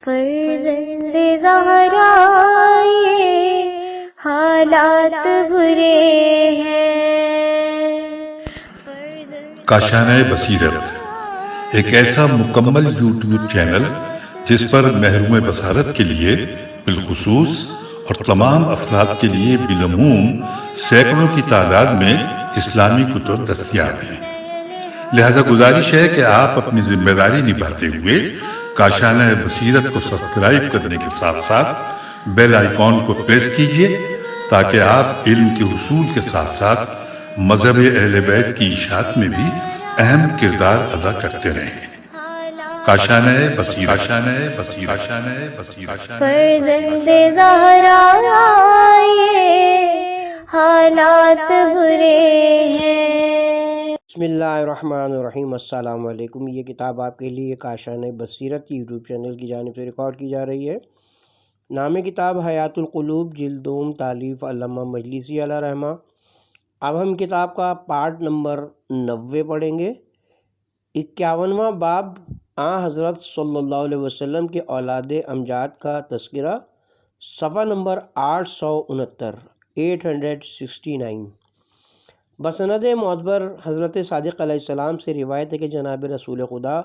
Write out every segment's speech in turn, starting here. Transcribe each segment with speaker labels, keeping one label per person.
Speaker 1: فرزند زہرا یہ حالات برے ہیں۔
Speaker 2: کاشانہ بصیرت ایک ایسا مکمل یوٹیوب چینل جس پر محروم بصارت کے لیے بالخصوص اور تمام افراد کے لیے بالعموم سینکڑوں کی تعداد میں اسلامی کتب دستیاب ہیں۔ لہذا گزارش ہے کہ آپ اپنی ذمہ داری نبھاتے ہوئے کاشانہ بصیرت کو سبسکرائب کرنے کے ساتھ ساتھ بیل آئیکن کو پریس کیجئے تاکہ آپ علم کے حصول کے ساتھ ساتھ مذہب اہل بیت کی اشاعت میں بھی اہم کردار ادا کرتے رہیں۔ کاشانہ بصیرت۔
Speaker 1: فرزند زہرا یہ حالات برے ہیں۔
Speaker 3: بسم اللہ الرحمن الرحیم۔ السلام علیکم۔ یہ کتاب آپ کے لیے کاشانہ بصیرت یوٹیوب چینل کی جانب سے ریکارڈ کی جا رہی ہے۔ نام کتاب حیات القلوب، جلد دوم، تالیف علامہ مجلسی علیہ رحمہ۔ اب ہم کتاب کا پارٹ نمبر 90 پڑھیں گے۔ 51واں باب حضرت صلی اللہ علیہ وسلم کے اولاد امجاد کا تذکرہ، صفحہ نمبر 869۔ بسند معتبر حضرت صادق علیہ السلام سے روایت ہے کہ جناب رسول خدا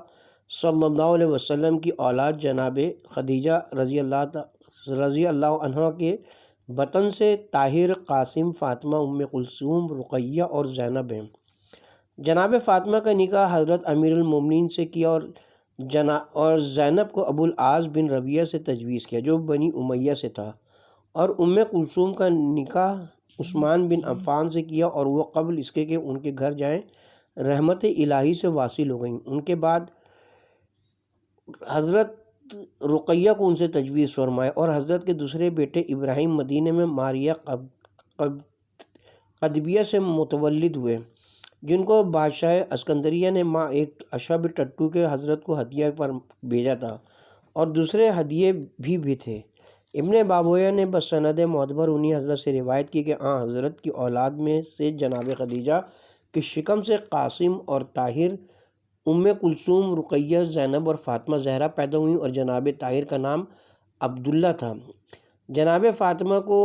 Speaker 3: صلی اللہ علیہ وسلم کی اولاد جناب خدیجہ رضی اللہ عنہ کے بطن سے طاہر، قاسم، فاطمہ، ام کلثوم، رقیہ اور زینب ہیں۔ جناب فاطمہ کا نکاح حضرت امیر المومنین سے کیا اور زینب کو ابو العاص بن ربیعہ سے تجویز کیا جو بنی امیہ سے تھا، اور ام کلثوم کا نکاح عثمان بن عفان سے کیا اور وہ قبل اس کے کہ ان کے گھر جائیں رحمت الہی سے واصل ہو گئیں۔ ان کے بعد حضرت رقیہ کو ان سے تجویز فرمایا اور حضرت کے دوسرے بیٹے ابراہیم مدینے میں ماریہ قدبیہ سے متولد ہوئے، جن کو بادشاہ اسکندریہ نے ماں ایک اشب ٹٹو کے حضرت کو ہدیہ پر بھیجا تھا، اور دوسرے ہدیے بھی تھے۔ ابن بابویہ نے بسند معتبر انہی حضرت سے روایت کی کہ حضرت کی اولاد میں سے جناب خدیجہ کی شکم سے قاسم اور طاہر، ام کلثوم، رقیہ، زینب اور فاطمہ زہرا پیدا ہوئیں، اور جناب طاہر کا نام عبداللہ تھا۔ جناب فاطمہ کو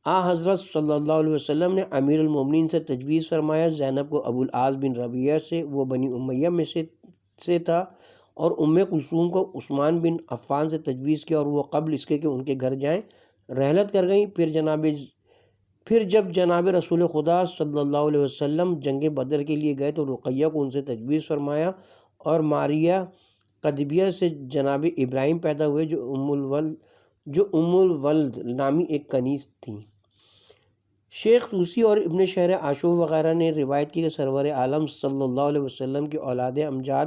Speaker 3: حضرت صلی اللہ علیہ وسلم نے امیر المومنین سے تجویز فرمایا۔ زینب کو ابو العاص بن ربیعہ سے، وہ بنی امیہ میں سے تھا، اور ام کلثوم کو عثمان بن عفان سے تجویز کیا اور وہ قبل اس کے کہ ان کے گھر جائیں رحلت کر گئیں۔ پھر جب جناب رسول خدا صلی اللہ علیہ وسلم جنگ بدر کے لیے گئے تو رقیہ کو ان سے تجویز فرمایا، اور ماریہ قدبیہ سے جناب ابراہیم پیدا ہوئے جو ام الولد نامی ایک کنیز تھیں۔ شیخ طوسی اور ابن شہر عاشور وغیرہ نے روایت کی کہ سرور عالم صلی اللہ علیہ وسلم کی اولاد امجاد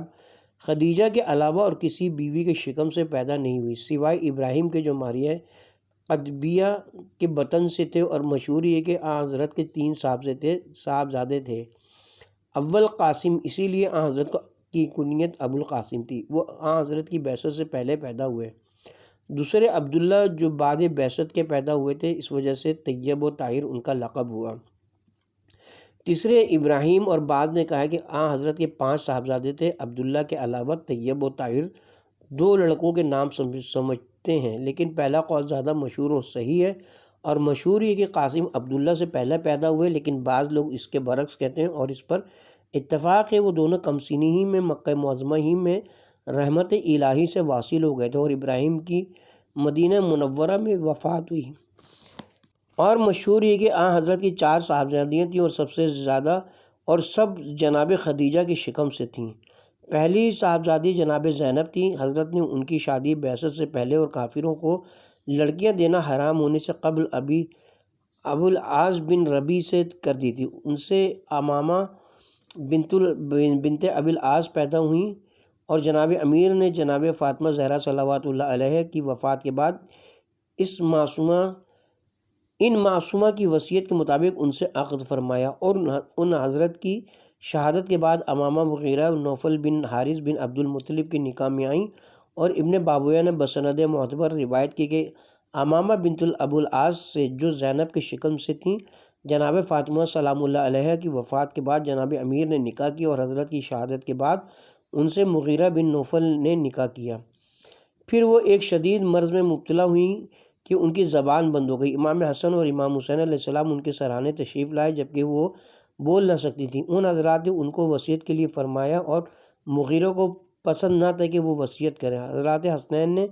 Speaker 3: خدیجہ کے علاوہ اور کسی بیوی کے شکم سے پیدا نہیں ہوئی سوائے ابراہیم کے جو ماریہ قدبیہ کے بطن سے تھے، اور مشہور یہ کہ حضرت کے 3 صاحبزادے تھے۔ اول قاسم، اسی لیے حضرت کی کنیت ابو القاسم تھی، وہ حضرت کی بعثت سے پہلے پیدا ہوئے۔ دوسرے عبداللہ جو بعد بعثت کے پیدا ہوئے تھے، اس وجہ سے طیب و طاہر ان کا لقب ہوا۔ تیسرے ابراہیم، اور بعض نے کہا کہ حضرت کے 5 صاحبزادے تھے۔ عبداللہ کے علاوہ طیب و طاہر 2 لڑکوں کے نام سمجھتے ہیں، لیکن پہلا قول زیادہ مشہور اور صحیح ہے، اور مشہور یہ کہ قاسم عبداللہ سے پہلے پیدا ہوئے، لیکن بعض لوگ اس کے برعکس کہتے ہیں، اور اس پر اتفاق ہے۔ وہ دونوں کم سنی ہی میں مکہ معظمہ ہی میں رحمت الہی سے واصل ہو گئے تھے، اور ابراہیم کی مدینہ منورہ میں وفات ہوئی۔ اور مشہور یہ کہ حضرت کی 4 صاحبزادیاں تھیں، اور سب سے زیادہ اور سب جناب خدیجہ کی شکم سے تھیں۔ پہلی صاحبزادی جناب زینب تھیں۔ حضرت نے ان کی شادی بعثت سے پہلے اور کافروں کو لڑکیاں دینا حرام ہونے سے قبل ابو العاص بن ربی سے کر دی تھی۔ ان سے امامہ بنت ابی العاص پیدا ہوئیں، اور جناب امیر نے جناب فاطمہ زہرا صلوات اللہ علیہ کی وفات کے بعد ان معصومہ کی وصیت کے مطابق ان سے عقد فرمایا، اور ان حضرت کی شہادت کے بعد امامہ مغیرہ نوفل بن حارث بن عبد المطلب کے نکاح میں آئیں، اور ابن بابویہ نے بسند معتبر روایت کی کہ امامہ بنت ابو العاص سے جو زینب کے شکم سے تھیں، جناب فاطمہ سلام اللہ علیہ کی وفات کے بعد جناب امیر نے نکاح کیا، اور حضرت کی شہادت کے بعد ان سے مغیرہ بن نوفل نے نکاح کیا۔ پھر وہ ایک شدید مرض میں مبتلا ہوئیں کہ ان کی زبان بند ہو گئی۔ امام حسن اور امام حسین علیہ السلام ان کے سرانے تشریف لائے جبکہ وہ بول نہ سکتی تھیں۔ ان حضرات نے ان کو وصیت کے لیے فرمایا اور مغیرہ کو پسند نہ تھا کہ وہ وصیت کریں۔ حضرات حسنین نے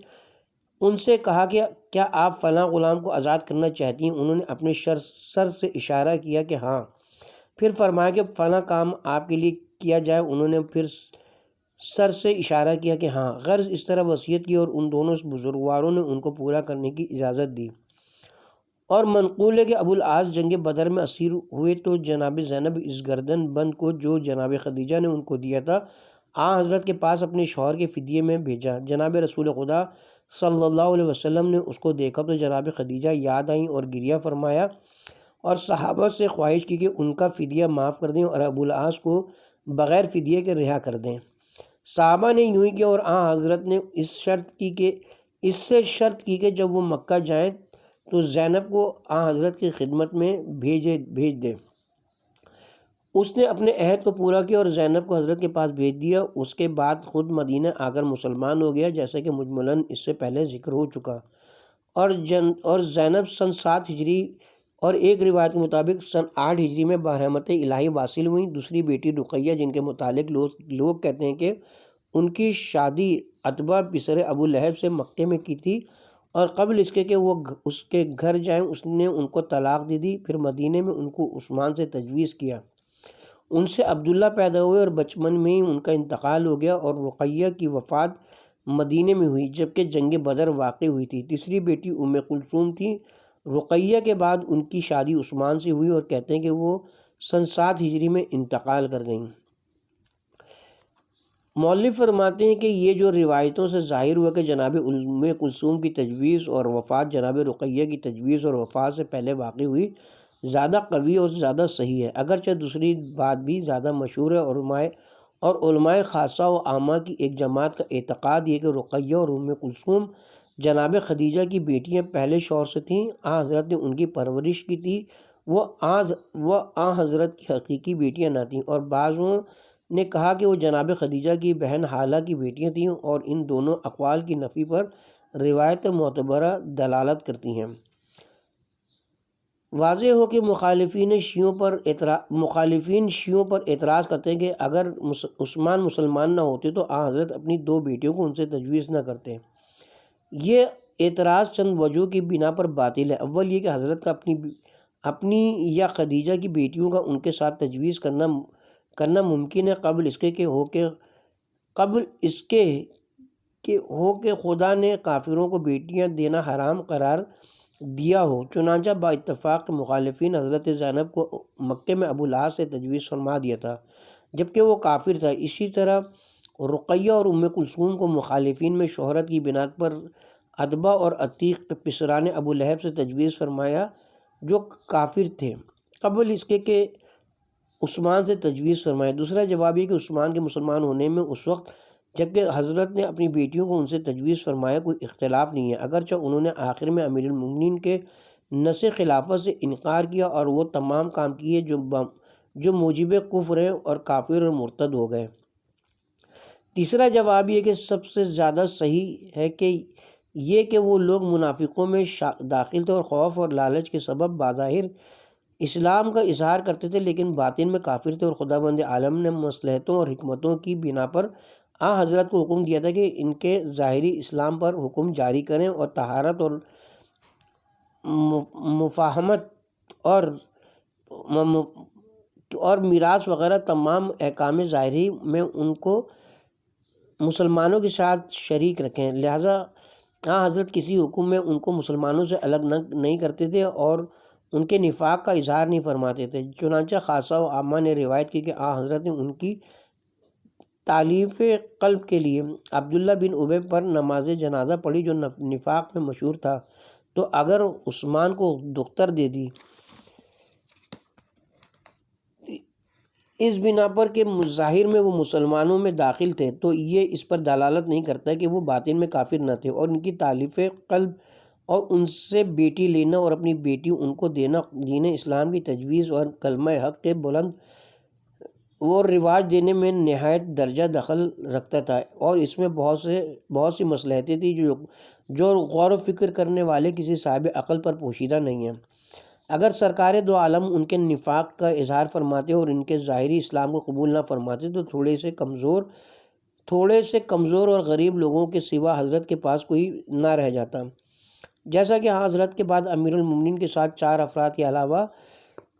Speaker 3: ان سے کہا کہ کیا آپ فلاں غلام کو آزاد کرنا چاہتی ہیں؟ انہوں نے اپنے سر سے اشارہ کیا کہ ہاں۔ پھر فرمایا کہ فلاں کام آپ کے لیے کیا جائے؟ انہوں نے پھر سر سے اشارہ کیا کہ ہاں۔ غرض اس طرح وصیت کی اور ان دونوں بزرگواروں نے ان کو پورا کرنے کی اجازت دی۔ اور منقول ہے کہ ابو العاص جنگ بدر میں اسیر ہوئے تو جناب زینب اس گردن بند کو جو جناب خدیجہ نے ان کو دیا تھا حضرت کے پاس اپنے شوہر کے فدیے میں بھیجا۔ جناب رسول خدا صلی اللہ علیہ وسلم نے اس کو دیکھا تو جناب خدیجہ یاد آئیں اور گریہ فرمایا اور صحابہ سے خواہش کی کہ ان کا فدیہ معاف کر دیں اور ابو العاص کو بغیر فدیے کے رہا کر دیں۔ صحابہ نے یوں ہی کیا اور حضرت نے اس سے شرط کی کہ جب وہ مکہ جائیں تو زینب کو حضرت کی خدمت میں بھیج دے۔ اس نے اپنے عہد کو پورا کیا اور زینب کو حضرت کے پاس بھیج دیا۔ اس کے بعد خود مدینہ آ کر مسلمان ہو گیا جیسا کہ مجملاً اس سے پہلے ذکر ہو چکا۔ اور زینب سن 7 ہجری اور ایک روایت کے مطابق سن 8 ہجری میں برحمت الہی واصل ہوئیں۔ دوسری بیٹی رقیہ جن کے متعلق لوگ کہتے ہیں کہ ان کی شادی عتبہ پسر ابو لہب سے مکے میں کی تھی اور قبل اس کے کہ وہ اس کے گھر جائیں اس نے ان کو طلاق دے دی۔ پھر مدینے میں ان کو عثمان سے تجویز کیا۔ ان سے عبداللہ پیدا ہوئے اور بچپن میں ہی ان کا انتقال ہو گیا اور رقیہ کی وفات مدینے میں ہوئی جبکہ جنگ بدر واقع ہوئی تھی۔ تیسری بیٹی ام کلثوم تھی۔ رقیہ کے بعد ان کی شادی عثمان سے ہوئی اور کہتے ہیں کہ وہ سن 7 ہجری میں انتقال کر گئیں۔ مؤلف فرماتے ہیں کہ یہ جو روایتوں سے ظاہر ہوا کہ جناب ام کلثوم کی تجویز اور وفات جناب رقیہ کی تجویز اور وفات سے پہلے واقع ہوئی زیادہ قوی اور زیادہ صحیح ہے، اگرچہ دوسری بات بھی زیادہ مشہور ہے۔ اور علماء خاصہ و عامہ کی ایک جماعت کا اعتقاد یہ کہ رقیہ اور ام کلثوم جناب خدیجہ کی بیٹیاں پہلے شوہر سے تھیں، حضرت نے ان کی پرورش کی تھی، وہ حضرت کی حقیقی بیٹیاں نہ تھیں۔ اور بعضوں نے کہا کہ وہ جناب خدیجہ کی بہن حالہ کی بیٹیاں تھیں اور ان دونوں اقوال کی نفی پر روایت معتبرہ دلالت کرتی ہیں۔ واضح ہو کہ مخالفین شیعوں پر اعتراض کرتے ہیں کہ اگر عثمان مسلمان نہ ہوتے تو حضرت اپنی 2 بیٹیوں کو ان سے تجویز نہ کرتے۔ یہ اعتراض چند وجوہ کی بنا پر باطل ہے۔ اول یہ کہ حضرت کا اپنی یا خدیجہ کی بیٹیوں کا ان کے ساتھ تجویز کرنا ممکن ہے قبل اس کے کہ خدا نے کافروں کو بیٹیاں دینا حرام قرار دیا ہو۔ چنانچہ با اتفاق مخالفین حضرت زینب کو مکے میں ابو العاص سے تجویز فرما دیا تھا جبکہ وہ کافر تھا۔ اسی طرح رقیہ اور ام کلثوم کو مخالفین میں شہرت کی بنا پر عتبہ اور عتیق پسران ابو لہب سے تجویز فرمایا جو کافر تھے قبل اس کے کہ عثمان سے تجویز فرمایا۔ دوسرا جواب یہ کہ عثمان کے مسلمان ہونے میں اس وقت جبکہ حضرت نے اپنی بیٹیوں کو ان سے تجویز فرمایا کوئی اختلاف نہیں ہے، اگرچہ انہوں نے آخر میں امیر المومنین کے نص خلافت سے انکار کیا اور وہ تمام کام کیے جو موجب کفر ہیں اور کافر اور مرتد ہو گئے۔ تیسرا جواب یہ کہ سب سے زیادہ صحیح ہے کہ وہ لوگ منافقوں میں داخل تھے اور خوف اور لالچ کے سبب بظاہر اسلام کا اظہار کرتے تھے لیکن باطن میں کافر تھے، اور خداوند عالم نے مصلحتوں اور حکمتوں کی بنا پر حضرت کو حکم دیا تھا کہ ان کے ظاہری اسلام پر حکم جاری کریں اور طہارت اور مفاہمت اور میراث وغیرہ تمام احکام ظاہری میں ان کو مسلمانوں کے ساتھ شریک رکھیں۔ لہٰذا حضرت کسی حکم میں ان کو مسلمانوں سے الگ نہیں کرتے تھے اور ان کے نفاق کا اظہار نہیں فرماتے تھے۔ چنانچہ خاصہ و عامہ نے روایت کی کہ حضرت نے ان کی تالیف قلب کے لیے عبداللہ بن ابی پر نماز جنازہ پڑھی جو نفاق میں مشہور تھا، تو اگر عثمان کو دختر دے دی اس بنا پر کہ ظاہر میں وہ مسلمانوں میں داخل تھے تو یہ اس پر دلالت نہیں کرتا کہ وہ باطن میں کافر نہ تھے، اور ان کی تالیف قلب اور ان سے بیٹی لینا اور اپنی بیٹی ان کو دینا دین اسلام کی تجویز اور کلمہ حق کے بلند وہ رواج دینے میں نہایت درجہ دخل رکھتا تھا، اور اس میں بہت سی مصلحتیں تھیں جو غور و فکر کرنے والے کسی صاحب عقل پر پوشیدہ نہیں ہیں۔ اگر سرکار دو عالم ان کے نفاق کا اظہار فرماتے اور ان کے ظاہری اسلام کو قبول نہ فرماتے تو تھوڑے سے کمزور اور غریب لوگوں کے سوا حضرت کے پاس کوئی نہ رہ جاتا، جیسا کہ حضرت کے بعد امیر المومنین کے ساتھ 4 افراد کے علاوہ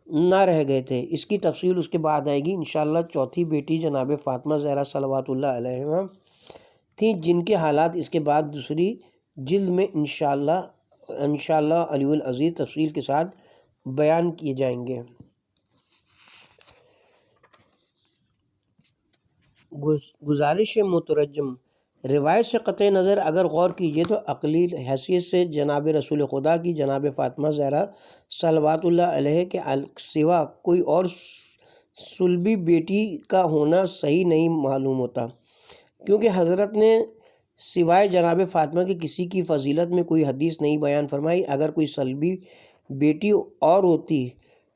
Speaker 3: نہ رہ گئے تھے۔ اس کی تفصیل اس کے بعد آئے گی انشاءاللہ۔ چوتھی بیٹی جناب فاطمہ زہرا صلوات اللہ علیہا تھیں، جن کے حالات اس کے بعد دوسری جلد میں انشاءاللہ علی العزیز تفصیل کے ساتھ بیان کیے جائیں گے۔ گزارش مترجم: روایت سے قطع نظر اگر غور کیجیے تو عقلی حیثیت سے جناب رسول خدا کی جناب فاطمہ زہرا صلوات اللہ علیہ کے سوا کوئی اور صلبی بیٹی کا ہونا صحیح نہیں معلوم ہوتا، کیونکہ حضرت نے سوائے جناب فاطمہ کے کسی کی فضیلت میں کوئی حدیث نہیں بیان فرمائی۔ اگر کوئی صلبی بیٹی اور ہوتی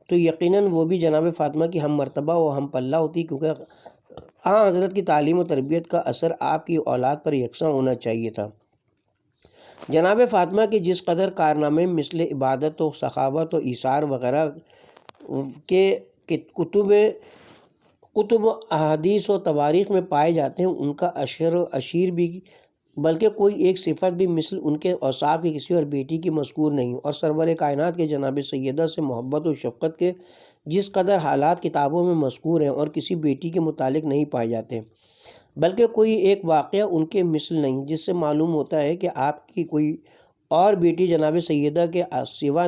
Speaker 3: تو یقیناً وہ بھی جناب فاطمہ کی ہم مرتبہ و ہم پلہ ہوتی، کیونکہ حضرت کی تعلیم و تربیت کا اثر آپ کی اولاد پر یکساں ہونا چاہیے تھا۔ جناب فاطمہ کے جس قدر کارنامے مثل عبادت و سخاوت و ایثار وغیرہ کے کتب احادیث و تواریخ میں پائے جاتے ہیں، ان کا اشیر بھی بلکہ کوئی ایک صفت بھی مثل ان کے اوصاف کی کسی اور بیٹی کی مذکور نہیں، اور سرور کائنات کے جناب سیدہ سے محبت و شفقت کے جس قدر حالات کتابوں میں مذکور ہیں اور کسی بیٹی کے متعلق نہیں پائے جاتے، بلکہ کوئی ایک واقعہ ان کے مثل نہیں، جس سے معلوم ہوتا ہے کہ آپ کی کوئی اور بیٹی جناب سیدہ کے سوا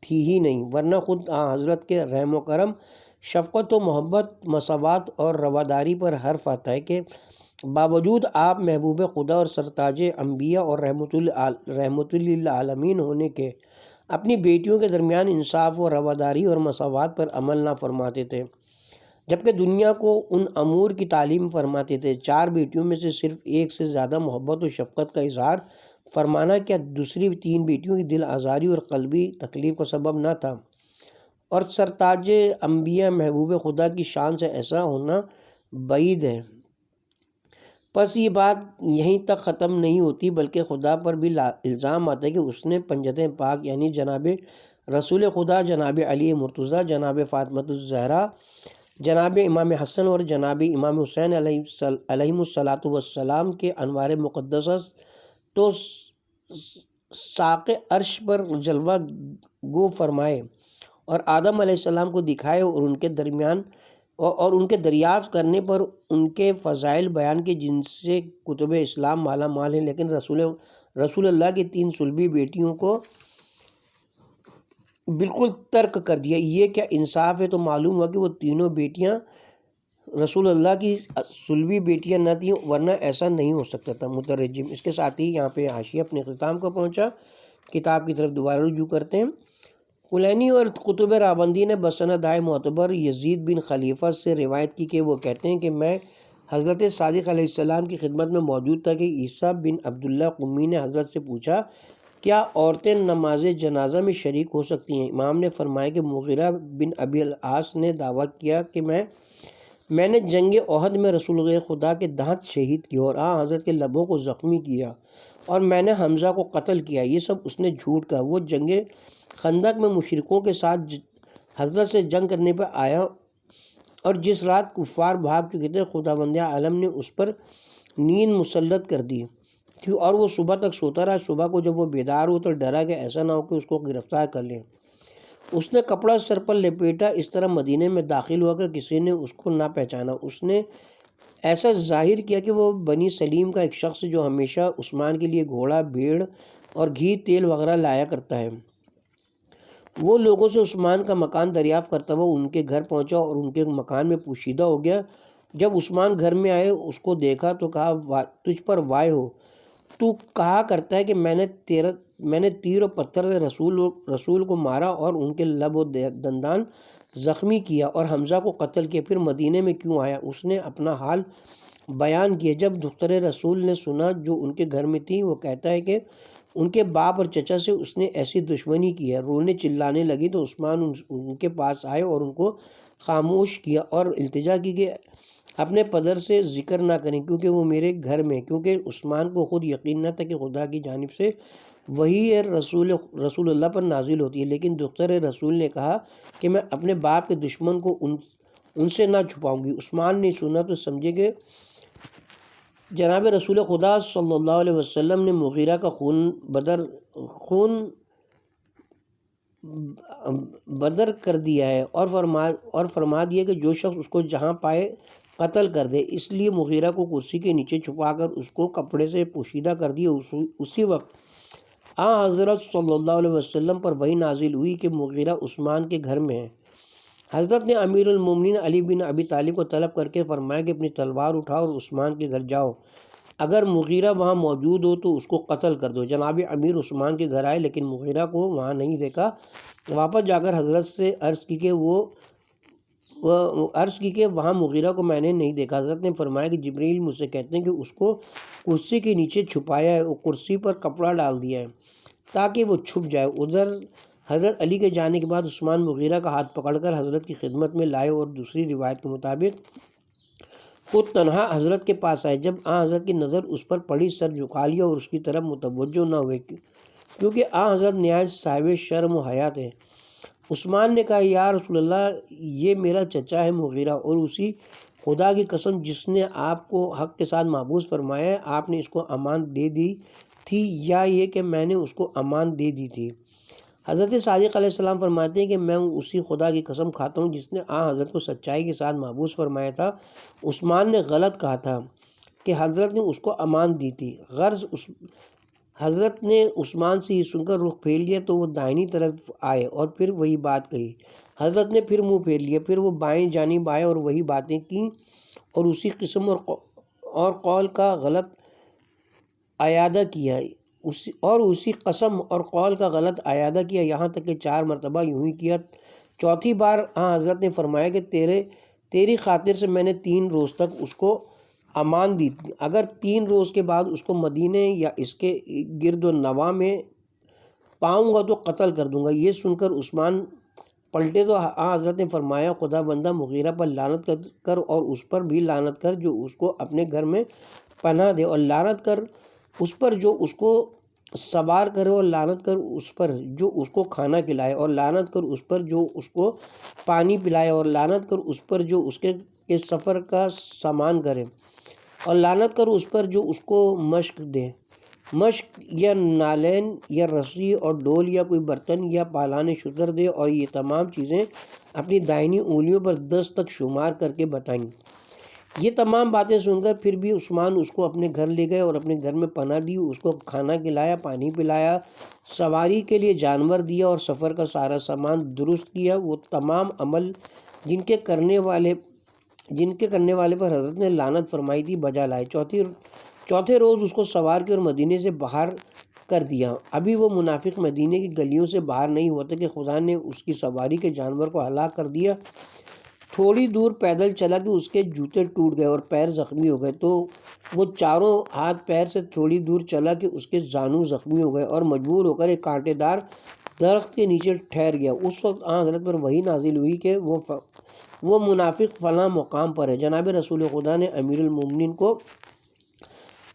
Speaker 3: تھی ہی نہیں، ورنہ خود حضرت کے رحم و کرم، شفقت و محبت، مساوات اور رواداری پر حرف آتا ہے کہ باوجود آپ محبوب خدا اور سرتاج انبیاء اور رحمت للعالمین ہونے کے اپنی بیٹیوں کے درمیان انصاف و رواداری اور مساوات پر عمل نہ فرماتے تھے، جبکہ دنیا کو ان امور کی تعلیم فرماتے تھے۔ 4 بیٹیوں میں سے صرف ایک سے زیادہ محبت و شفقت کا اظہار فرمانا کیا دوسری 3 بیٹیوں کی دل آزاری اور قلبی تکلیف کا سبب نہ تھا؟ اور سرتاج انبیاء محبوب خدا کی شان سے ایسا ہونا بعید ہے۔ پس یہ بات یہیں تک ختم نہیں ہوتی، بلکہ خدا پر بھی الزام آتا ہے کہ اس نے پنجت پاک یعنی جناب رسول خدا، جناب علی مرتضیٰ، جناب فاطمہ الزہرا، جناب امام حسن اور جناب امام حسین علیہم الصلاۃ والسلام کے انوار مقدسہ تو ساق عرش پر جلوہ گو فرمائے اور آدم علیہ السلام کو دکھائے، اور ان کے دریافت کرنے پر ان کے فضائل بیان کے جن سے کتب اسلام مالا مال ہیں، لیکن رسول اللہ کی 3 صلبی بیٹیوں کو بالکل ترک کر دیا۔ یہ کیا انصاف ہے؟ تو معلوم ہوا کہ وہ تینوں بیٹیاں رسول اللہ کی صلبی بیٹیاں نہ تھیں، ورنہ ایسا نہیں ہو سکتا تھا۔ مترجم: اس کے ساتھ ہی یہاں پہ حاشیہ اپنے اختتام کو پہنچا۔ کتاب کی طرف دوبارہ رجوع کرتے ہیں۔ کلینی اور قطب راوندی نے بسندائے معتبر یزید بن خلیفہ سے روایت کی کہ وہ کہتے ہیں کہ میں حضرت صادق علیہ السلام کی خدمت میں موجود تھا کہ عیسیٰ بن عبداللہ قمی نے حضرت سے پوچھا، کیا عورتیں نماز جنازہ میں شریک ہو سکتی ہیں؟ امام نے فرمایا کہ مغیرہ بن ابی العاص نے دعویٰ کیا کہ میں نے جنگ احد میں رسول خدا کے دانت شہید کیے اور حضرت کے لبوں کو زخمی کیا، اور میں نے حمزہ کو قتل کیا۔ یہ سب اس نے جھوٹ کہا۔ وہ جنگ خندق میں مشرکوں کے ساتھ حضرت سے جنگ کرنے پر آیا، اور جس رات کفار بھاگ چکے تھے خداوند عالم نے اس پر نیند مسلط کر دی تھی، اور وہ صبح تک سوتا رہا۔ صبح کو جب وہ بیدار ہوا تو ڈرا کہ ایسا نہ ہو کہ اس کو گرفتار کر لیں۔ اس نے کپڑا سر پر لپیٹا، اس طرح مدینے میں داخل ہوا کہ کسی نے اس کو نہ پہچانا۔ اس نے ایسا ظاہر کیا کہ وہ بنی سلیم کا ایک شخص جو ہمیشہ عثمان کے لیے گھوڑا، بھیڑ اور گھی، تیل وغیرہ لایا کرتا ہے۔ وہ لوگوں سے عثمان کا مکان دریافت کرتا ہوا ان کے گھر پہنچا اور ان کے مکان میں پوشیدہ ہو گیا۔ جب عثمان گھر میں آئے، اس کو دیکھا تو کہا، تجھ پر وائے ہو، تو کہا کرتا ہے کہ میں نے تیر و پتھر سے رسول کو مارا اور ان کے لب و دندان زخمی کیا اور حمزہ کو قتل کیا، پھر مدینے میں کیوں آیا؟ اس نے اپنا حال بیان کیا۔ جب دختر رسول نے سنا جو ان کے گھر میں تھی، وہ کہتا ہے کہ ان کے باپ اور چچا سے اس نے ایسی دشمنی کی ہے۔ رونے چلانے لگی تو عثمان ان کے پاس آئے اور ان کو خاموش کیا اور التجا کی کہ اپنے پدر سے ذکر نہ کریں کیونکہ وہ میرے گھر میں، کیونکہ عثمان کو خود یقین نہ تھا کہ خدا کی جانب سے وہی رسول اللہ پر نازل ہوتی ہے، لیکن دختر رسول نے کہا کہ میں اپنے باپ کے دشمن کو ان سے نہ چھپاؤں گی۔ عثمان نے سنا تو سمجھے کہ جناب رسول خدا صلی اللہ علیہ وسلم نے مغیرہ کا خون بدر کر دیا ہے اور فرما دیا کہ جو شخص اس کو جہاں پائے قتل کر دے۔ اس لیے مغیرہ کو کرسی کے نیچے چھپا کر اس کو کپڑے سے پوشیدہ کر دیا۔ اسی وقت حضرت صلی اللہ علیہ وسلم پر وحی نازل ہوئی کہ مغیرہ عثمان کے گھر میں ہے۔ حضرت نے امیر المومنین علی بن ابی طالب کو طلب کر کے فرمایا کہ اپنی تلوار اٹھاؤ اور عثمان کے گھر جاؤ، اگر مغیرہ وہاں موجود ہو تو اس کو قتل کر دو۔ جناب امیر عثمان کے گھر آئے لیکن مغیرہ کو وہاں نہیں دیکھا۔ واپس جا کر حضرت سے عرض کی کہ وہاں مغیرہ کو میں نے نہیں دیکھا۔ حضرت نے فرمایا کہ جبریل مجھ سے کہتے ہیں کہ اس کو کرسی کے نیچے چھپایا ہے اور کرسی پر کپڑا ڈال دیا ہے تاکہ وہ چھپ جائے۔ ادھر حضرت علی کے جانے کے بعد عثمان مغیرہ کا ہاتھ پکڑ کر حضرت کی خدمت میں لائے اور دوسری روایت کے مطابق خود تنہا حضرت کے پاس آئے۔ جب حضرت کی نظر اس پر پڑی سر جھکا لیا اور اس کی طرف متوجہ نہ ہوئے کیونکہ حضرت نہایت صاحب شرم و حیا تھے۔ عثمان نے کہا یا رسول اللہ یہ میرا چچا ہے مغیرہ، اور اسی خدا کی قسم جس نے آپ کو حق کے ساتھ محبوس فرمایا ہے، آپ نے اس کو امان دے دی تھی یا یہ کہ میں نے اس کو امان دے دی تھی؟ حضرت صادق علیہ السلام فرماتے ہیں کہ میں اسی خدا کی قسم کھاتا ہوں جس نے حضرت کو سچائی کے ساتھ محبوس فرمایا تھا۔ عثمان نے غلط کہا تھا کہ حضرت نے اس کو امان دی تھی۔ غرض حضرت نے عثمان سے یہ سن کر رخ پھیر لیا تو وہ دائنی طرف آئے اور پھر وہی بات کہی۔ حضرت نے پھر منہ پھیر لیا، پھر وہ بائیں جانب آئے اور وہی باتیں کیں اور اسی قسم اور قول کا غلط اعادہ کیا یہاں تک کہ 4 مرتبہ یوں ہی کیا۔ چوتھی بار حضرت نے فرمایا کہ تیری خاطر سے میں نے 3 روز تک اس کو امان دی تھی، اگر 3 روز کے بعد اس کو مدینے یا اس کے گرد و نواح میں پاؤں گا تو قتل کر دوں گا۔ یہ سن کر عثمان پلٹے تو حضرت نے فرمایا خدا بندہ مغیرہ پر لعنت کر اور اس پر بھی لعنت کر جو اس کو اپنے گھر میں پناہ دے، اور لعنت کر اس پر جو اس کو سوار کرے، اور لعنت کر اس پر جو اس کو کھانا کھلائے، اور لعنت کر اس پر جو اس کو پانی پلائے، اور لعنت کر اس پر جو اس کے سفر کا سامان کرے، اور لعنت کر اس پر جو اس کو مشق دے، مشق یا نالین یا رسی اور ڈول یا کوئی برتن یا پالان شتر دے، اور یہ تمام چیزیں اپنی دائنی انگلیوں پر 10 تک شمار کر کے بتائیں۔ یہ تمام باتیں سن کر پھر بھی عثمان اس کو اپنے گھر لے گئے اور اپنے گھر میں پناہ دی، اس کو کھانا کھلایا، پانی پلایا، سواری کے لیے جانور دیا اور سفر کا سارا سامان درست کیا۔ وہ تمام عمل جن کے کرنے والے پر حضرت نے لعنت فرمائی تھی بجا لائے۔ چوتھے روز اس کو سوار کے اور مدینے سے باہر کر دیا۔ ابھی وہ منافق مدینے کی گلیوں سے باہر نہیں ہوا تھا کہ خدا نے اس کی سواری کے جانور کو ہلاک کر دیا۔ تھوڑی دور پیدل چلا کہ اس کے جوتے ٹوٹ گئے اور پیر زخمی ہو گئے، تو وہ چاروں ہاتھ پیر سے تھوڑی دور چلا کہ اس کے زانو زخمی ہو گئے اور مجبور ہو کر ایک کانٹے دار درخت کے نیچے ٹھہر گیا۔ اس وقت حضرت پر وحی نازل ہوئی کہ وہ منافق فلاں مقام پر ہے۔ جناب رسول خدا نے امیر المومنین کو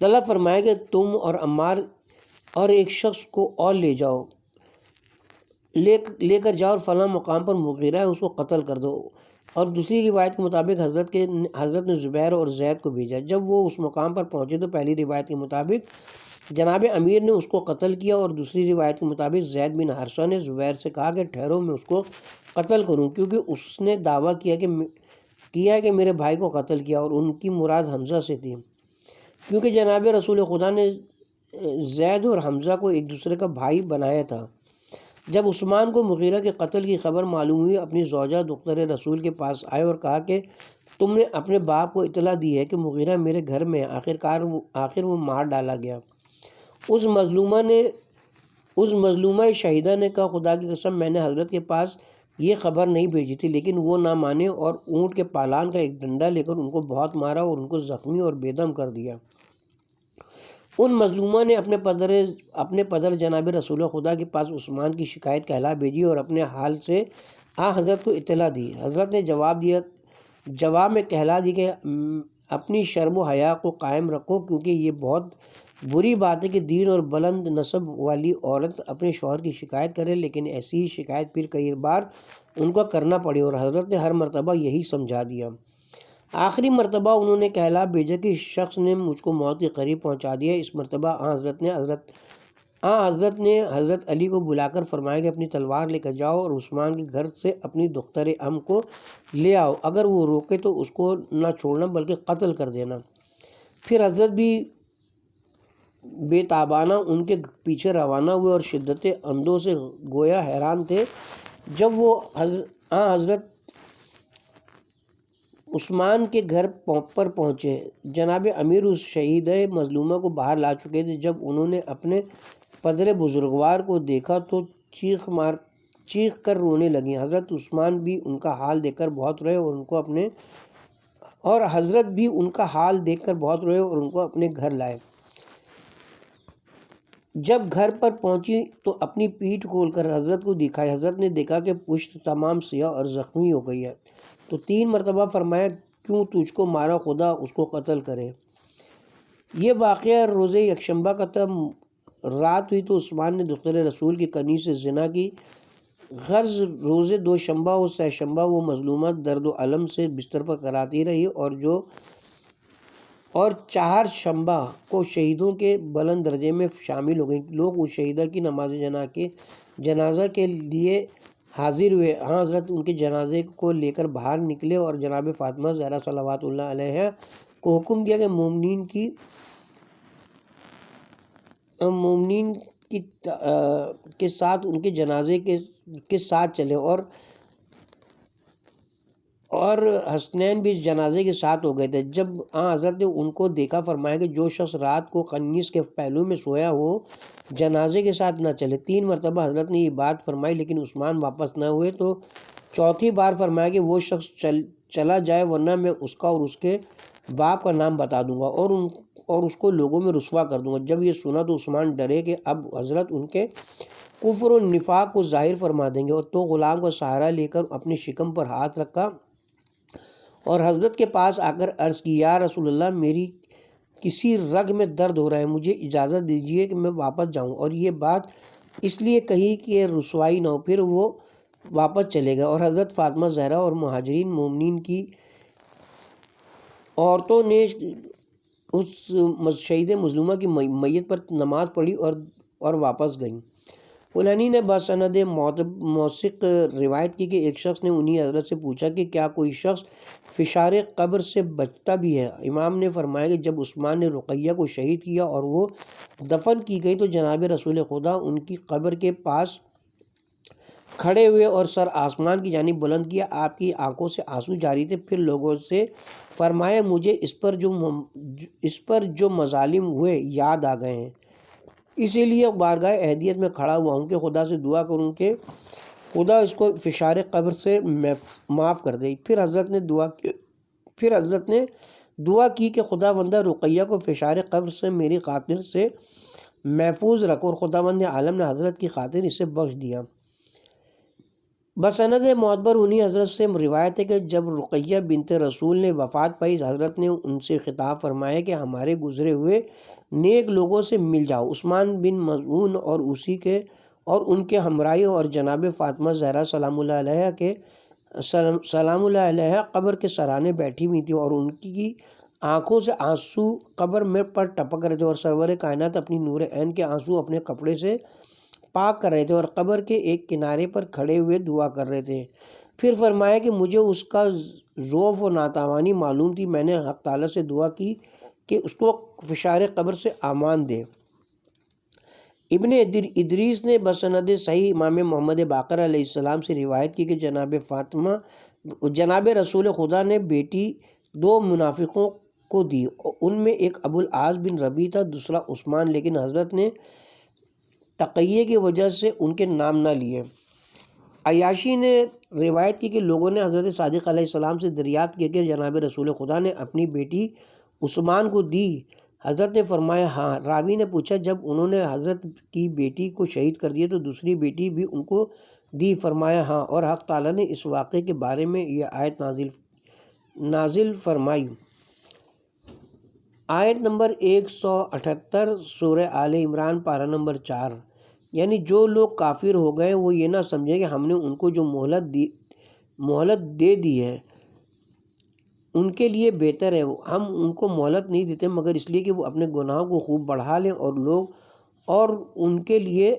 Speaker 3: طلب فرمایا کہ تم اور عمار اور ایک شخص کو اور لے کر جاؤ اور فلاں مقام پر مغیرہ ہے، اس کو قتل کر دو۔ اور دوسری روایت کے مطابق حضرت نے زبیر اور زید کو بھیجا۔ جب وہ اس مقام پر پہنچے تو پہلی روایت کے مطابق جناب امیر نے اس کو قتل کیا، اور دوسری روایت کے مطابق زید بن حارثہ نے زبیر سے کہا کہ ٹھہرو میں اس کو قتل کروں، کیونکہ اس نے دعویٰ کیا کہ میرے بھائی کو قتل کیا، اور ان کی مراد حمزہ سے تھی، کیونکہ جناب رسول خدا نے زید اور حمزہ کو ایک دوسرے کا بھائی بنایا تھا۔ جب عثمان کو مغیرہ کے قتل کی خبر معلوم ہوئی، اپنی زوجہ دختر رسول کے پاس آئے اور کہا کہ تم نے اپنے باپ کو اطلاع دی ہے کہ مغیرہ میرے گھر میں ہے، آخر وہ مار ڈالا گیا۔ اس مظلومہ شہیدہ نے کہا خدا کی قسم میں نے حضرت کے پاس یہ خبر نہیں بھیجی تھی، لیکن وہ نہ مانے اور اونٹ کے پالان کا ایک ڈنڈا لے کر ان کو بہت مارا اور ان کو زخمی اور بے دم کر دیا۔ ان مظلومہ نے اپنے پدر جناب رسول خدا کے پاس عثمان کی شکایت کہلا بھیجی اور اپنے حال سے حضرت کو اطلاع دی۔ حضرت نے جواب میں کہلا دی کہ اپنی شرم و حیا کو قائم رکھو، کیونکہ یہ بہت بری بات ہے کہ دین اور بلند نسب والی عورت اپنے شوہر کی شکایت کرے، لیکن ایسی ہی شکایت پھر کئی بار ان کو کرنا پڑے، اور حضرت نے ہر مرتبہ یہی سمجھا دیا۔ آخری مرتبہ انہوں نے کہلا بھیجا کہ اس شخص نے مجھ کو موت کے قریب پہنچا دیا۔ اس مرتبہ حضرت نے حضرت علی کو بلا کر فرمایا کہ اپنی تلوار لے کر جاؤ اور عثمان کے گھر سے اپنی دختر ام کو لے آؤ، اگر وہ روکے تو اس کو نہ چھوڑنا بلکہ قتل کر دینا۔ پھر حضرت بھی بے تابانہ ان کے پیچھے روانہ ہوئے اور شدت اندو سے گویا حیران تھے۔ جب وہ حضرت عثمان کے گھر پر پہنچے، جناب امیر اس شہیدہ مظلومہ کو باہر لا چکے تھے۔ جب انہوں نے اپنے پدر بزرگوار کو دیکھا تو چیخ کر رونے لگیں۔ حضرت عثمان بھی ان کا حال دیکھ کر بہت روئے اور ان کو اپنے گھر لائے۔ جب گھر پر پہنچی تو اپنی پیٹھ کھول کر حضرت کو دکھائی۔ حضرت نے دیکھا کہ پشت تمام سیاہ اور زخمی ہو گئی ہے، تو 3 مرتبہ فرمایا، کیوں تجھ کو مارا خدا اس کو قتل کرے۔ یہ واقعہ روز یکشنبہ کا تھا۔ رات ہوئی تو عثمان نے دختر رسول کی کنی سے زنا کی۔ غرض روز دوشنبہ و سہ شنبہ وہ مظلومہ درد و الم سے بستر پر کراتی رہی، اور 4 شنبہ کو شہیدوں کے بلند درجے میں شامل ہو گئیں۔ لوگ اس شہیدہ کی نماز جنازہ کے لیے حاضر ہوئے۔ حضرت ان کے جنازے کو لے کر باہر نکلے اور جناب فاطمہ زہرا صلوات اللہ علیہا کو حکم دیا کہ مومنین کے ساتھ ان کے جنازے کے ساتھ چلے، اور حسنین بھی اس جنازے کے ساتھ ہو گئے تھے۔ جب حضرت نے ان کو دیکھا فرمایا کہ جو شخص رات کو خنیس کے پہلو میں سویا ہو جنازے کے ساتھ نہ چلے۔ 3 مرتبہ حضرت نے یہ بات فرمائی، لیکن عثمان واپس نہ ہوئے، تو چوتھی بار فرمایا کہ وہ شخص چلا جائے، ورنہ میں اس کا اور اس کے باپ کا نام بتا دوں گا اور اس کو لوگوں میں رسوا کر دوں گا۔ جب یہ سنا تو عثمان ڈرے کہ اب حضرت ان کے کفر و نفاق کو ظاہر فرما دیں گے، اور تو غلام کا سہارا لے کر اپنے شکم پر ہاتھ رکھا اور حضرت کے پاس آ کر عرض کی، یا رسول اللہ، میری کسی رگ میں درد ہو رہا ہے، مجھے اجازت دیجیے کہ میں واپس جاؤں۔ اور یہ بات اس لیے کہی کہ رسوائی نہ ہو۔ پھر وہ واپس چلے گئے، اور حضرت فاطمہ زہرا اور مہاجرین مومنین کی عورتوں نے اس شہید مظلومہ کی میت پر نماز پڑھی اور واپس گئیں۔ کلہنی نے بسند موثق روایت کی کہ ایک شخص نے انہی حضرت سے پوچھا کہ کیا کوئی شخص فشار قبر سے بچتا بھی ہے؟ امام نے فرمایا کہ جب عثمان نے رقیہ کو شہید کیا اور وہ دفن کی گئی تو جناب رسول خدا ان کی قبر کے پاس کھڑے ہوئے اور سر آسمان کی جانب بلند کیا۔ آپ کی آنکھوں سے آنسو جاری تھے۔ پھر لوگوں سے فرمایا، مجھے اس پر جو مظالم ہوئے یاد آ گئے ہیں، اسی لیے بارگاہ احدیت میں کھڑا ہوا ہوں کہ خدا سے دعا کروں کہ خدا اس کو فشار قبر سے معاف کر دے۔ پھر حضرت نے دعا کی کہ خدا بندہ رقیہ کو فشار قبر سے میری خاطر سے محفوظ رکھو، اور خدا بند عالم نے حضرت کی خاطر اسے بخش دیا۔ بسند معتبر انہی حضرت سے روایت ہے کہ جب رقیہ بنت رسول نے وفات پائی، حضرت نے ان سے خطاب فرمایا کہ ہمارے گزرے ہوئے نیک لوگوں سے مل جاؤ۔ عثمان بن مظعون اور ان کے ہمراہی اور جناب فاطمہ زہرا سلام اللہ علیہا قبر کے سرانے بیٹھی ہوئی تھی، اور ان کی آنکھوں سے آنسو قبر میں پر ٹپک رہے تھے، اور سرور کائنات اپنی نور عین کے آنسو اپنے کپڑے سے پاک کر رہے تھے اور قبر کے ایک کنارے پر کھڑے ہوئے دعا کر رہے تھے۔ پھر فرمایا کہ مجھے اس کا ضعف و ناتوانی معلوم تھی، میں نے حق تعالیٰ سے دعا کی کہ اس کو فشار قبر سے امان دے۔ ابن ادریس نے بسند صحیح امام محمد باقر علیہ السلام سے روایت کی کہ جناب رسول خدا نے بیٹی 2 منافقوں کو دی، ان میں ایک ابو العاص بن ربیع تھا، دوسرا عثمان، لیکن حضرت نے تقیہ کی وجہ سے ان کے نام نہ لیے۔ عیاشی نے روایت کی کہ لوگوں نے حضرت صادق علیہ السلام سے دریافت کیا کہ جناب رسول خدا نے اپنی بیٹی عثمان کو دی۔ حضرت نے فرمایا ہاں۔ راوی نے پوچھا جب انہوں نے حضرت کی بیٹی کو شہید کر دیا تو دوسری بیٹی بھی ان کو دی؟ فرمایا ہاں، اور حق تعالیٰ نے اس واقعے کے بارے میں یہ آیت نازل فرمائی۔ آیت نمبر 178 سورہ آل عمران پارہ نمبر 4، یعنی جو لوگ کافر ہو گئے وہ یہ نہ سمجھیں کہ ہم نے ان کو جو مہلت دے دی ہے ان کے لیے بہتر ہے۔ ہم ان کو مہلت نہیں دیتے مگر اس لیے کہ وہ اپنے گناہوں کو خوب بڑھا لیں اور ان کے لیے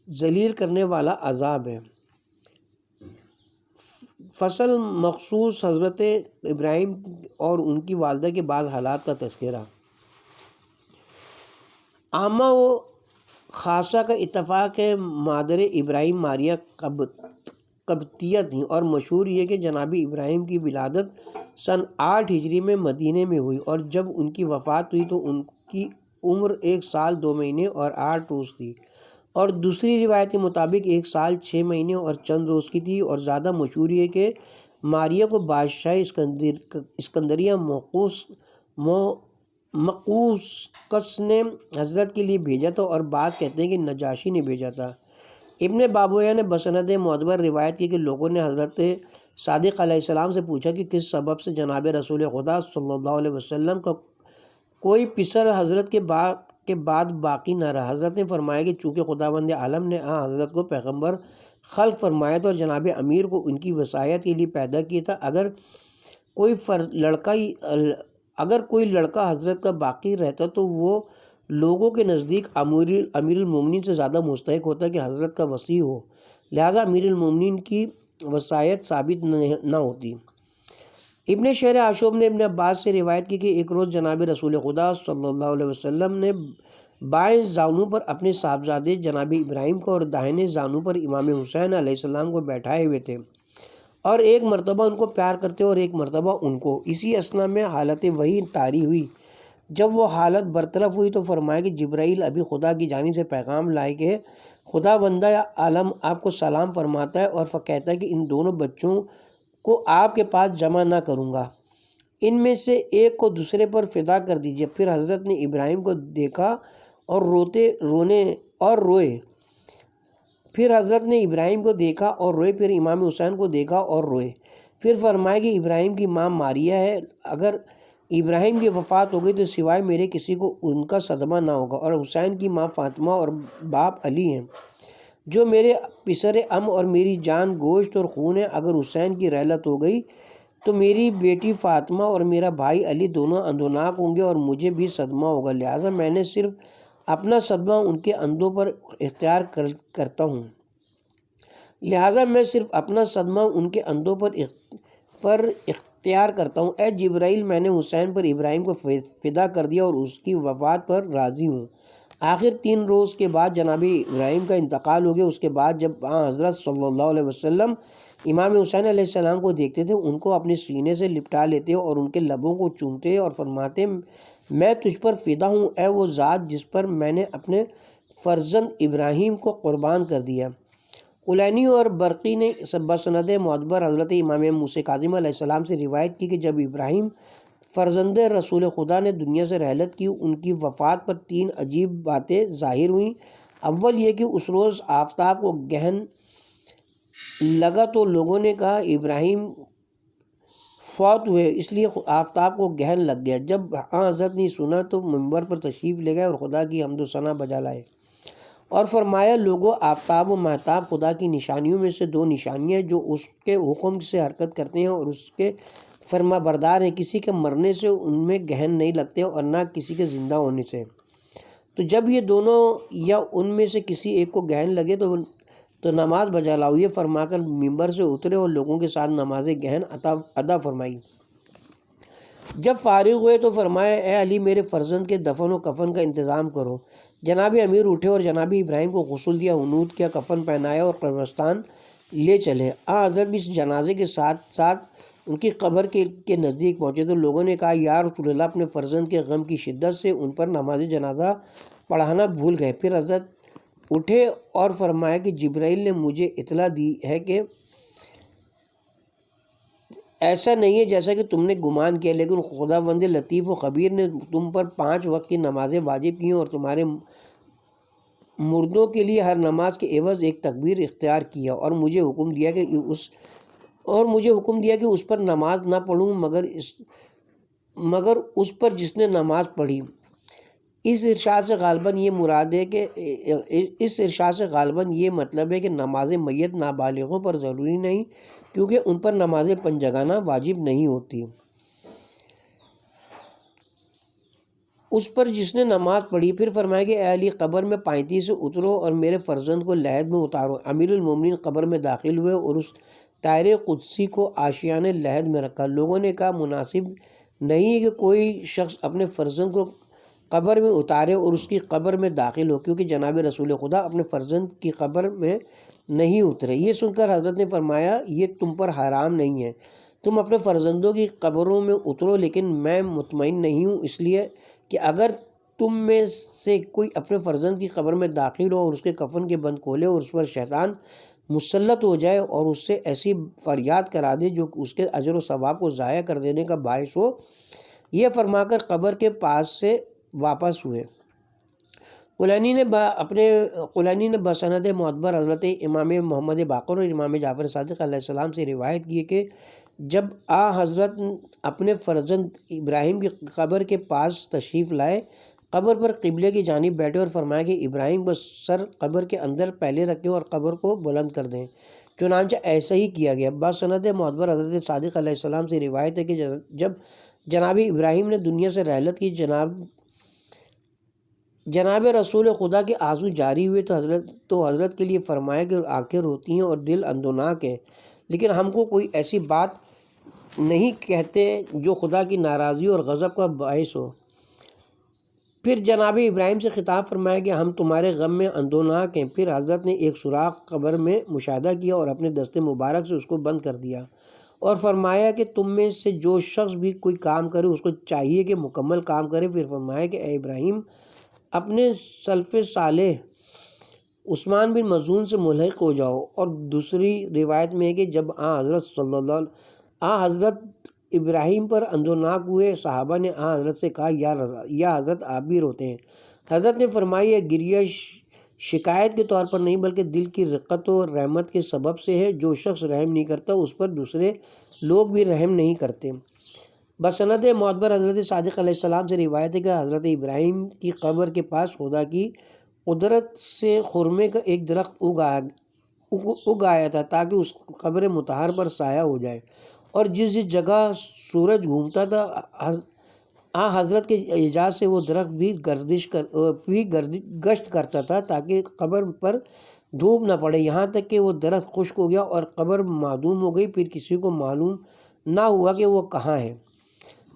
Speaker 3: ذلیل کرنے والا عذاب ہے۔ فصل مخصوص حضرت ابراہیم اور ان کی والدہ کے بعض حالات کا تذکرہ۔ عامہ و خاصہ کا اتفاق ہے مادر ابراہیم ماریہ قبطیہ تھیں، اور مشہور یہ کہ جناب ابراہیم کی ولادت سن 8 ہجری میں مدینے میں ہوئی، اور جب ان کی وفات ہوئی تو ان کی عمر 1 سال 2 مہینے اور 8 روز تھی، اور دوسری روایت کے مطابق 1 سال 6 مہینے اور چند روز کی تھی۔ اور زیادہ مشہور یہ کہ ماریہ کو بادشاہ اسکندریہ مقوقس نے حضرت کے لیے بھیجا تھا، اور بعض کہتے ہیں کہ نجاشی نے بھیجا تھا۔ ابن بابویہ نے بسند معتبر روایت کی کہ لوگوں نے حضرت صادق علیہ السلام سے پوچھا کہ کس سبب سے جناب رسول خدا صلی اللہ علیہ وسلم کا کوئی پسر حضرت کے بعد باقی نہ رہا۔ حضرت نے فرمایا کہ چونکہ خداوند عالم نے حضرت کو پیغمبر خلق فرمایا تھا اور جناب امیر کو ان کی وصایت کے لیے پیدا کیا تھا، اگر کوئی لڑکا حضرت کا باقی رہتا تو وہ لوگوں کے نزدیک امیر المومنین سے زیادہ مستحق ہوتا کہ حضرت کا وصی ہو، لہٰذا امیر المومنین کی وصایت ثابت نہ ہوتی۔ ابن شہر عاشوب نے ابن عباس سے روایت کی کہ ایک روز جناب رسول خدا صلی اللہ علیہ وسلم نے بائیں زانو پر اپنے صاحبزادے جناب ابراہیم کو اور داہنے زانو پر امام حسین علیہ السلام کو بیٹھائے ہوئے تھے، اور ایک مرتبہ ان کو پیار کرتے اور ایک مرتبہ ان کو۔ اسی اثنا میں حالت وحی طاری ہوئی۔ جب وہ حالت برطرف ہوئی تو فرمایا کہ جبرائیل ابھی خدا کی جانب سے پیغام لائے کہ خدا بندہ عالم آپ کو سلام فرماتا ہے اور کہتا ہے کہ ان دونوں بچوں کو آپ کے پاس جمع نہ کروں گا، ان میں سے ایک کو دوسرے پر فدا کر دیجیے۔ پھر حضرت نے ابراہیم کو دیکھا اور روئے، پھر حضرت نے ابراہیم کو دیکھا اور روئے، پھر امام حسین کو دیکھا اور روئے، پھر فرمایا کہ ابراہیم کی ماں ماریہ ہے، اگر ابراہیم کی وفات ہو گئی تو سوائے میرے کسی کو ان کا صدمہ نہ ہوگا، اور حسین کی ماں فاطمہ اور باپ علی ہیں جو میرے پسر ام اور میری جان گوشت اور خون ہے، اگر حسین کی رحلت ہو گئی تو میری بیٹی فاطمہ اور میرا بھائی علی دونوں اندوناک ہوں گے اور مجھے بھی صدمہ ہوگا، لہٰذا میں نے صرف اپنا صدمہ ان کے اندھوں پر اختیار کرتا ہوں۔ اے جبرائیل، میں نے حسین پر ابراہیم کو فدا کر دیا اور اس کی وفات پر راضی ہوں۔ آخر 3 روز کے بعد جناب ابراہیم کا انتقال ہو گیا۔ اس کے بعد جب حضرت صلی اللہ علیہ وسلم امام حسین علیہ السلام کو دیکھتے تھے ان کو اپنے سینے سے لپٹا لیتے اور ان کے لبوں کو چومتے اور فرماتے میں تجھ پر فدا ہوں اے وہ ذات جس پر میں نے اپنے فرزند ابراہیم کو قربان کر دیا۔ کلینی اور برقی نے بسند معتبر حضرت امام موسیٰ کاظم علیہ السلام سے روایت کی کہ جب ابراہیم فرزند رسول خدا نے دنیا سے رحلت کی ان کی وفات پر 3 عجیب باتیں ظاہر ہوئیں۔ اول یہ کہ اس روز آفتاب کو گہن لگا تو لوگوں نے کہا ابراہیم فوت ہوئے اس لیے آفتاب کو گہن لگ گیا۔ جب حضرت نے سنا تو منبر پر تشریف لے گئے اور خدا کی حمد و ثنا بجا لائے اور فرمایا لوگوں، آفتاب و مہتاب خدا کی نشانیوں میں سے 2 نشانیاں ہیں جو اس کے حکم سے حرکت کرتے ہیں اور اس کے فرما بردار ہیں، کسی کے مرنے سے ان میں گہن نہیں لگتے اور نہ کسی کے زندہ ہونے سے۔ تو جب یہ دونوں یا ان میں سے کسی ایک کو گہن لگے تو نماز بجا لاؤ، یہ فرما کر منبر سے اترے اور لوگوں کے ساتھ نماز گہن ادا فرمائی۔ جب فارغ ہوئے تو فرمایا اے علی میرے فرزند کے دفن و کفن کا انتظام کرو۔ جناب امیر اٹھے اور جناب ابراہیم کو غسل دیا، عنود کیا، کفن پہنایا اور قبرستان لے چلے۔ حضرت بھی اس جنازے کے ساتھ ساتھ ان کی قبر کے نزدیک پہنچے تو لوگوں نے کہا یا رسول اللہ، اپنے فرزند کے غم کی شدت سے ان پر نماز جنازہ پڑھانا بھول گئے۔ پھر حضرت اٹھے اور فرمایا کہ جبرائیل نے مجھے اطلاع دی ہے کہ ایسا نہیں ہے جیسا کہ تم نے گمان کیا، لیکن خداوند لطیف و خبیر نے تم پر 5 وقت کی نمازیں واجب کی ہیں اور تمہارے مردوں کے لیے ہر نماز کے عوض ایک تکبیر اختیار کیا، اور مجھے حکم دیا کہ اس پر نماز نہ پڑھوں مگر اس پر جس نے نماز پڑھی۔ اس ارشاد سے غالباً یہ مطلب ہے کہ نماز میت نابالغوں پر ضروری نہیں، کیونکہ ان پر نماز پنجگانہ واجب نہیں ہوتی۔ اس پر جس نے نماز پڑھی۔ پھر فرمایا کہ اے علی، قبر میں پائنتی سے اترو اور میرے فرزند کو لحد میں اتارو۔ امیر المومنین قبر میں داخل ہوئے اور اس طائر قدسی کو آشیانِ لحد میں رکھا۔ لوگوں نے کہا مناسب نہیں ہے کہ کوئی شخص اپنے فرزند کو قبر میں اتارے اور اس کی قبر میں داخل ہو، کیونکہ جناب رسول خدا اپنے فرزند کی قبر میں نہیں اترے۔ یہ سن کر حضرت نے فرمایا یہ تم پر حرام نہیں ہے، تم اپنے فرزندوں کی قبروں میں اترو، لیکن میں مطمئن نہیں ہوں، اس لیے کہ اگر تم میں سے کوئی اپنے فرزند کی قبر میں داخل ہو اور اس کے کفن کے بند کھولے اور اس پر شیطان مسلط ہو جائے اور اس سے ایسی فریاد کرا دے جو اس کے اجر و ثواب کو ضائع کر دینے کا باعث ہو، یہ فرما کر قبر کے پاس سے واپس ہوئے۔ کلینی نے بسند معتبر حضرت امام محمد باقر اور امام جعفر صادق علیہ السلام سے روایت کی ہے کہ جب حضرت اپنے فرزند ابراہیم کی قبر کے پاس تشریف لائے، قبر پر قبلے کی جانب بیٹھے اور فرمایا کہ ابراہیم بس سر قبر کے اندر پہلے رکھیں اور قبر کو بلند کر دیں۔ چنانچہ ایسا ہی کیا گیا۔ بسند معتبر حضرت صادق علیہ السلام سے روایت ہے کہ جب جناب ابراہیم نے دنیا سے رحلت کی، جناب رسول خدا کے آنسو جاری ہوئے تو حضرت کے لیے فرمایا کہ آنکھیں روتی ہیں اور دل اندوناک ہے، لیکن ہم کو کوئی ایسی بات نہیں کہتے جو خدا کی ناراضی اور غضب کا باعث ہو۔ پھر جناب ابراہیم سے خطاب فرمایا کہ ہم تمہارے غم میں اندوناک ہیں۔ پھر حضرت نے ایک سوراخ قبر میں مشاہدہ کیا اور اپنے دست مبارک سے اس کو بند کر دیا اور فرمایا کہ تم میں سے جو شخص بھی کوئی کام کرے اس کو چاہیے کہ مکمل کام کرے۔ پھر فرمایا کہ اے ابراہیم، اپنے سلف صالح عثمان بن مظعون سے ملحق ہو جاؤ۔ اور دوسری روایت میں ہے کہ جب حضرت ابراہیم پر اندوناک ہوئے، صحابہ نے حضرت سے کہا یا حضرت آپ بھی روتے ہیں؟ حضرت نے فرمایا یہ گریہ شکایت کے طور پر نہیں بلکہ دل کی رقت و رحمت کے سبب سے ہے، جو شخص رحم نہیں کرتا اس پر دوسرے لوگ بھی رحم نہیں کرتے۔ بسند معتبر حضرت صادق علیہ السلام سے روایت ہے کہ حضرت ابراہیم کی قبر کے پاس خدا کی قدرت سے خرمے کا ایک درخت اگ آیا تھا تاکہ اس قبر مطہر پر سایہ ہو جائے، اور جس جگہ سورج گھومتا تھا حضرت کے اعجاز سے وہ درخت بھی گشت کرتا تھا تاکہ قبر پر دھوپ نہ پڑے، یہاں تک کہ وہ درخت خشک ہو گیا اور قبر معدوم ہو گئی، پھر کسی کو معلوم نہ ہوا کہ وہ کہاں ہے۔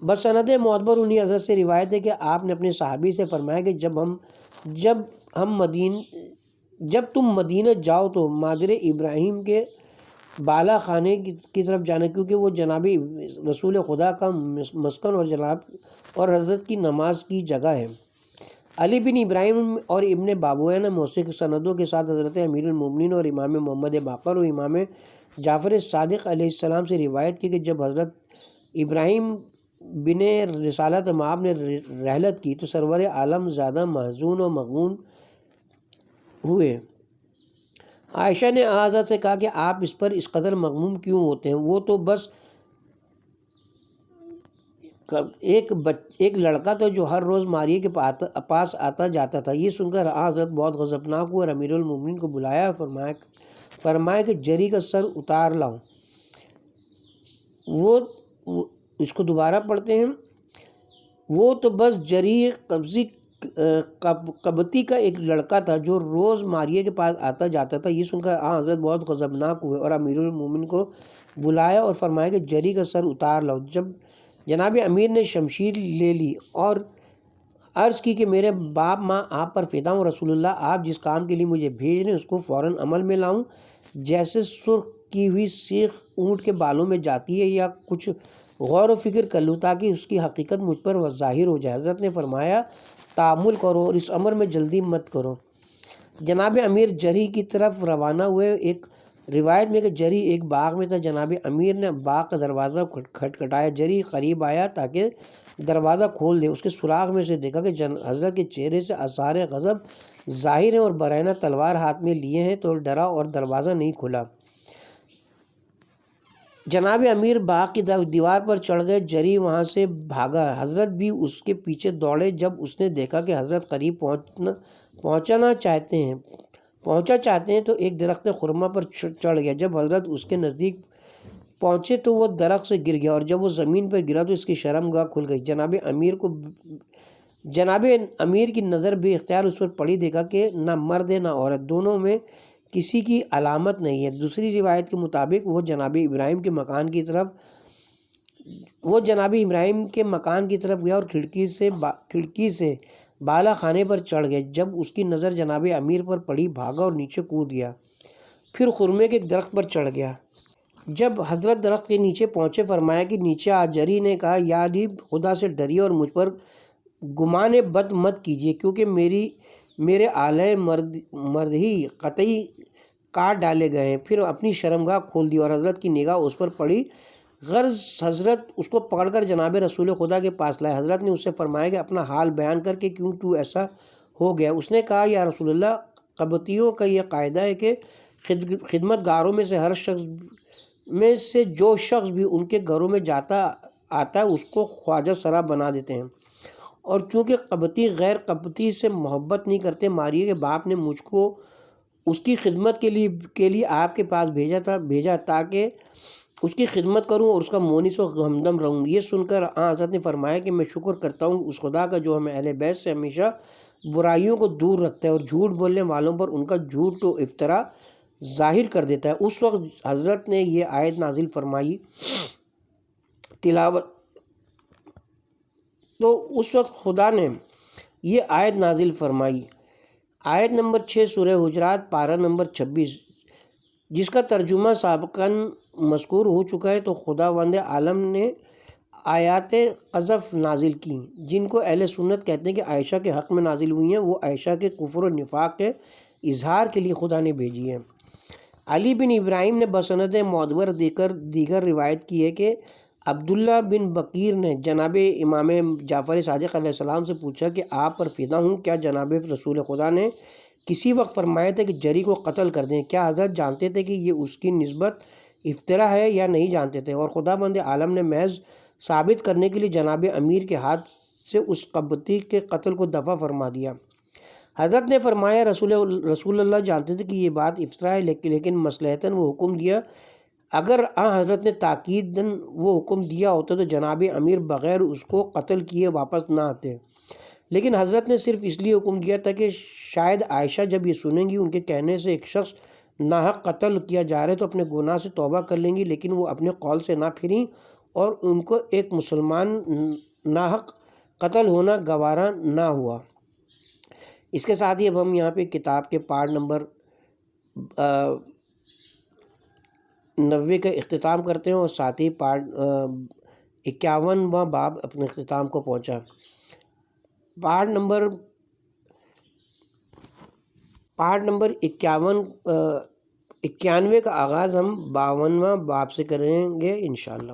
Speaker 3: بسند معتبر انہی حضرت سے روایت ہے کہ آپ نے اپنے صحابی سے فرمایا کہ جب تم مدینہ جاؤ تو مادر ابراہیم کے بالا خانے کی طرف جانا، کیونکہ وہ جناب رسول خدا کا مسکن اور حضرت کی نماز کی جگہ ہے۔ علی بن ابراہیم اور ابن بابویہ نے موثق سندوں کے ساتھ حضرت امیر المومنین اور امام محمد باقر اور امام جعفر صادق علیہ السلام سے روایت کی کہ جب حضرت ابراہیم بن رسالت مآب نے رحلت کی تو سرور عالم زیادہ محزون و مغموم ہوئے۔ عائشہ نے حضرت سے کہا کہ آپ اس پر اس قدر مغموم کیوں ہوتے ہیں؟ وہ تو بس ایک لڑکا تھا جو ہر روز ماریہ کے پاس آتا جاتا تھا۔ یہ سن کر حضرت بہت غضبناک ہوئے اور امیر المومنین کو بلایا اور فرمایا کہ جری کا سر اتار لاؤ۔ وہ اس کو دوبارہ پڑھتے ہیں، وہ تو بس جری قبطی کا ایک لڑکا تھا جو روز ماریہ کے پاس آتا جاتا تھا۔ یہ سن کر حضرت بہت غضبناک ہوئے اور امیر المومنین کو بلایا اور فرمایا کہ جری کا سر اتار لاؤ۔ جب جناب امیر نے شمشیر لے لی اور عرض کی کہ میرے باپ ماں آپ پر فدا ہوں، رسول اللہ آپ جس کام کے لیے مجھے بھیج رہے ہیں اس کو فوراً عمل میں لاؤں، جیسے سرخ کی ہوئی سیخ اونٹ کے بالوں میں جاتی ہے، یا کچھ غور و فکر کر لوں تاکہ اس کی حقیقت مجھ پر ظاہر ہو جائے۔ حضرت نے فرمایا تأمل کرو اور اس امر میں جلدی مت کرو۔ جناب امیر جری کی طرف روانہ ہوئے۔ ایک روایت میں کہ جری ایک باغ میں تھا، جناب امیر نے باغ کا دروازہ کھٹکھٹایا، جری قریب آیا تاکہ دروازہ کھول دے، اس کے سراغ میں سے دیکھا کہ حضرت کے چہرے سے آثار غضب ظاہر ہیں اور برہنہ تلوار ہاتھ میں لیے ہیں، تو ڈرا اور دروازہ نہیں کھلا۔ جناب امیر باغ کی دیوار پر چڑھ گئے، جری وہاں سے بھاگا، حضرت بھی اس کے پیچھے دوڑے۔ جب اس نے دیکھا کہ حضرت قریب پہنچنا چاہتے ہیں تو ایک درخت خرما پر چڑھ گیا۔ جب حضرت اس کے نزدیک پہنچے تو وہ درخت سے گر گیا، اور جب وہ زمین پر گرا تو اس کی شرمگاہ کھل گئی۔ جناب امیر کی نظر بے اختیار اس پر پڑی، دیکھا کہ نہ مرد ہے نہ عورت، دونوں میں کسی کی علامت نہیں ہے۔ دوسری روایت کے مطابق وہ جناب ابراہیم کے مکان کی طرف گیا اور کھڑکی سے بالا خانے پر چڑھ گئے۔ جب اس کی نظر جناب امیر پر پڑی، بھاگا اور نیچے کود گیا، پھر خرمے کے ایک درخت پر چڑھ گیا۔ جب حضرت درخت کے نیچے پہنچے، فرمایا کہ نیچے آ۔ جری نے کہا، یا علی، خدا سے ڈریے اور مجھ پر گمان بد مت کیجیے، کیونکہ میرے آلۂ مرد ہی قطعی کاٹ ڈالے گئے ہیں۔ پھر اپنی شرمگاہ کھول دی اور حضرت کی نگاہ اس پر پڑی، غرض حضرت اس کو پکڑ کر جناب رسول خدا کے پاس لائے۔ حضرت نے اس سے فرمایا کہ اپنا حال بیان کر کے کیوں تو ایسا ہو گیا؟ اس نے کہا، یا رسول اللہ، قبطیوں کا یہ قاعدہ ہے کہ خدمت گاروں میں سے جو شخص بھی ان کے گھروں میں آتا ہے اس کو خواجہ سرا بنا دیتے ہیں، اور چونکہ قبطی غیر قبطی سے محبت نہیں کرتے، ماریے کے باپ نے مجھ کو اس کی خدمت کے لیے آپ کے پاس بھیجا تاکہ اس کی خدمت کروں اور اس کا مونس و ہمدم رہوں۔ یہ سن کر حضرت نے فرمایا کہ میں شکر کرتا ہوں اس خدا کا جو ہمیں اہل بیت سے ہمیشہ برائیوں کو دور رکھتا ہے اور جھوٹ بولنے والوں پر ان کا جھوٹ و افطرا ظاہر کر دیتا ہے۔ اس وقت حضرت نے یہ آیت نازل فرمائی، تلاوت تو اس وقت خدا نے یہ آیت نازل فرمائی، آیت نمبر 6 سورہ حجرات، پارہ نمبر 26، جس کا ترجمہ سابقاً مذکور ہو چکا ہے۔ تو خداوند عالم نے آیات قذف نازل کی، جن کو اہل سنت کہتے ہیں کہ عائشہ کے حق میں نازل ہوئی ہیں، وہ عائشہ کے کفر و نفاق کے اظہار کے لیے خدا نے بھیجی ہیں۔ علی بن ابراہیم نے بسند معتبر دیگر روایت کی ہے کہ عبداللہ بن بکیر نے جناب امام جعفر صادق علیہ السلام سے پوچھا کہ آپ پر فدا ہوں، کیا جناب رسول خدا نے کسی وقت فرمایا تھا کہ جری کو قتل کر دیں؟ کیا حضرت جانتے تھے کہ یہ اس کی نسبت افطرا ہے یا نہیں جانتے تھے؟ اور خداوند عالم نے محض ثابت کرنے کے لیے جناب امیر کے ہاتھ سے اس قبطی کے قتل کو دفع فرما دیا۔ حضرت نے فرمایا، رسول اللہ جانتے تھے کہ یہ بات افطرا ہے، لیکن مصلحتاً وہ حکم دیا۔ اگر حضرت نے تاکیداً وہ حکم دیا ہوتا تو جناب امیر بغیر اس کو قتل کیے واپس نہ آتے، لیکن حضرت نے صرف اس لیے حکم دیا تھا کہ شاید عائشہ جب یہ سنیں گی ان کے کہنے سے ایک شخص ناحق قتل کیا جا رہا ہے تو اپنے گناہ سے توبہ کر لیں گی، لیکن وہ اپنے قول سے نہ پھریں اور ان کو ایک مسلمان ناحق قتل ہونا گوارا نہ ہوا۔ اس کے ساتھ ہی اب ہم یہاں پہ کتاب کے پارٹ نمبر 90 کا اختتام کرتے ہیں، اور ساتھ ہی پارٹ 51واں باب اپنے اختتام کو پہنچا۔ پارٹ نمبر 91 کا آغاز ہم 52واں باب سے کریں گے انشاءاللہ۔